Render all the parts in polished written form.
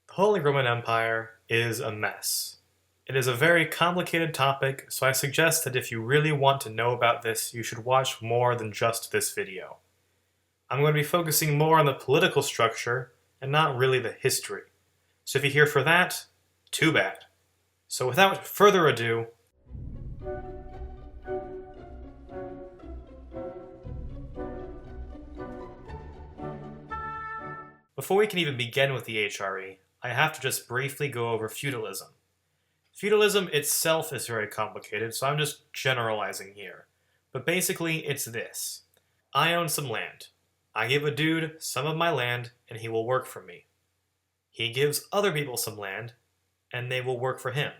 The Holy Roman Empire is a mess. It is a very complicated topic, so I suggest that if you really want to know about this, you should watch more than just this video. I'm going to be focusing more on the political structure and not really the history. So if you're here for that, too bad. So without further ado, before we can even begin with the HRE, I have to just briefly go over feudalism. Feudalism itself is very complicated, so I'm just generalizing here. But basically, it's this. I own some land. I give a dude some of my land, and he will work for me. He gives other people some land, and they will work for him.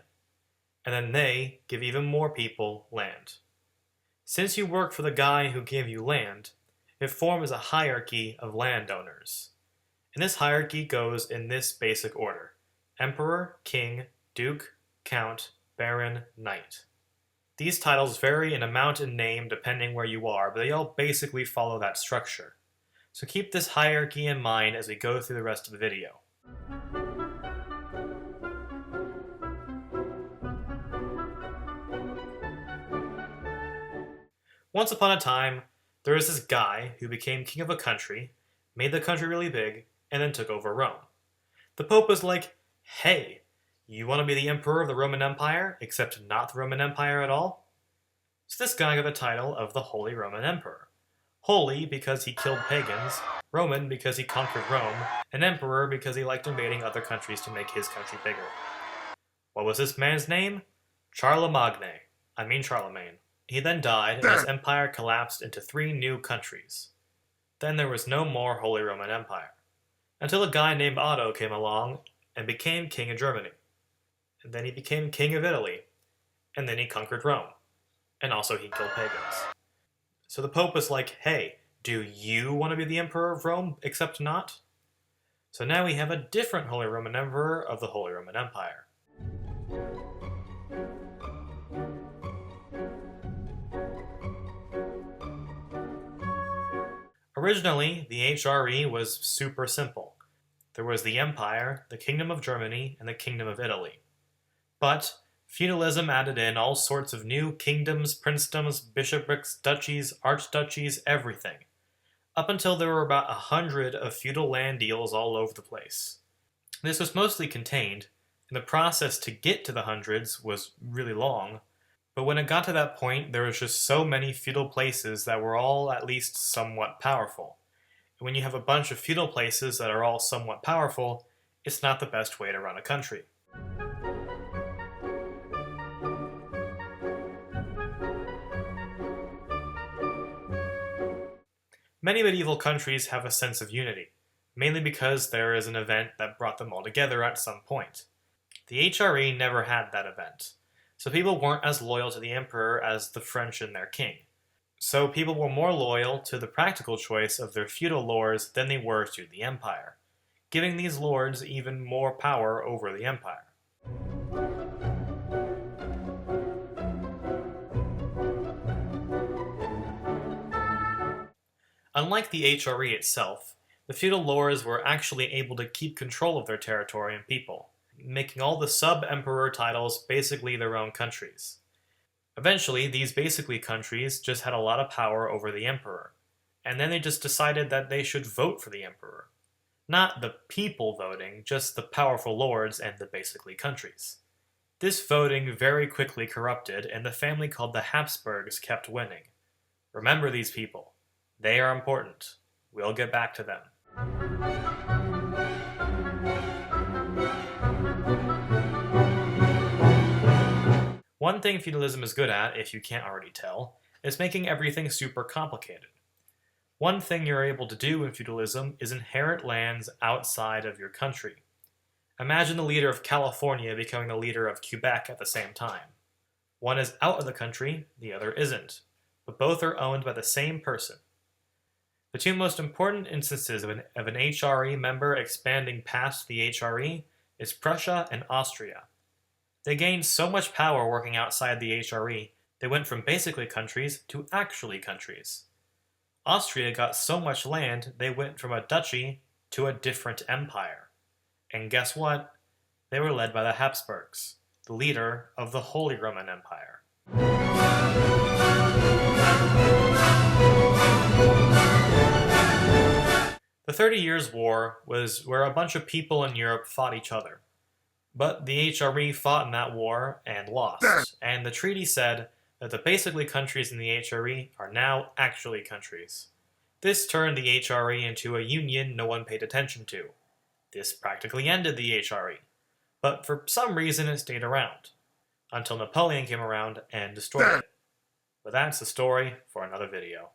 And then they give even more people land. Since you work for the guy who gave you land, it forms a hierarchy of landowners. And this hierarchy goes in this basic order: Emperor, King, Duke, Count, Baron, Knight. These titles vary in amount and name depending where you are, but they all basically follow that structure. So keep this hierarchy in mind as we go through the rest of the video. Once upon a time, there was this guy who became king of a country, made the country really big, and then took over Rome. The Pope was like, hey, you want to be the emperor of the Roman Empire, except not the Roman Empire at all? So this guy got the title of the Holy Roman Emperor. Holy because he killed pagans, Roman because he conquered Rome, and emperor because he liked invading other countries to make his country bigger. What was this man's name? Charlemagne. He then died, and his empire collapsed into 3 new countries. Then there was no more Holy Roman Empire, until a guy named Otto came along and became king of Germany. And then he became king of Italy, and then he conquered Rome, and also he killed pagans. So the Pope was like, hey, do you want to be the emperor of Rome, except not? So now we have a different Holy Roman Emperor of the Holy Roman Empire. Originally, the HRE was super simple. There was the Empire, the Kingdom of Germany, and the Kingdom of Italy. But feudalism added in all sorts of new kingdoms, princedoms, bishoprics, duchies, archduchies, everything. Up until there were about 100 of feudal land deals all over the place. This was mostly contained, and the process to get to the hundreds was really long, but when it got to that point, there was just so many feudal places that were all at least somewhat powerful. And when you have a bunch of feudal places that are all somewhat powerful, it's not the best way to run a country. Many medieval countries have a sense of unity, mainly because there is an event that brought them all together at some point. The HRE never had that event, so people weren't as loyal to the emperor as the French and their king. So people were more loyal to the practical choice of their feudal lords than they were to the empire, giving these lords even more power over the empire. Unlike the HRE itself, the feudal lords were actually able to keep control of their territory and people, making all the sub-emperor titles basically their own countries. Eventually, these basically countries just had a lot of power over the emperor, and then they just decided that they should vote for the emperor. Not the people voting, just the powerful lords and the basically countries. This voting very quickly corrupted, and the family called the Habsburgs kept winning. Remember these people. They are important. We'll get back to them. One thing feudalism is good at, if you can't already tell, is making everything super complicated. One thing you're able to do in feudalism is inherit lands outside of your country. Imagine the leader of California becoming the leader of Quebec at the same time. One is out of the country, the other isn't, but both are owned by the same person. The 2 most important instances of an HRE member expanding past the HRE is Prussia and Austria. They gained so much power working outside the HRE, they went from basically countries to actually countries. Austria got so much land, they went from a duchy to a different empire. And guess what? They were led by the Habsburgs, the leader of the Holy Roman Empire. The 30 Years' War was where a bunch of people in Europe fought each other. But the HRE fought in that war and lost, and the treaty said that the basically countries in the HRE are now actually countries. This turned the HRE into a union no one paid attention to. This practically ended the HRE, but for some reason it stayed around, until Napoleon came around and destroyed it. But that's the story for another video.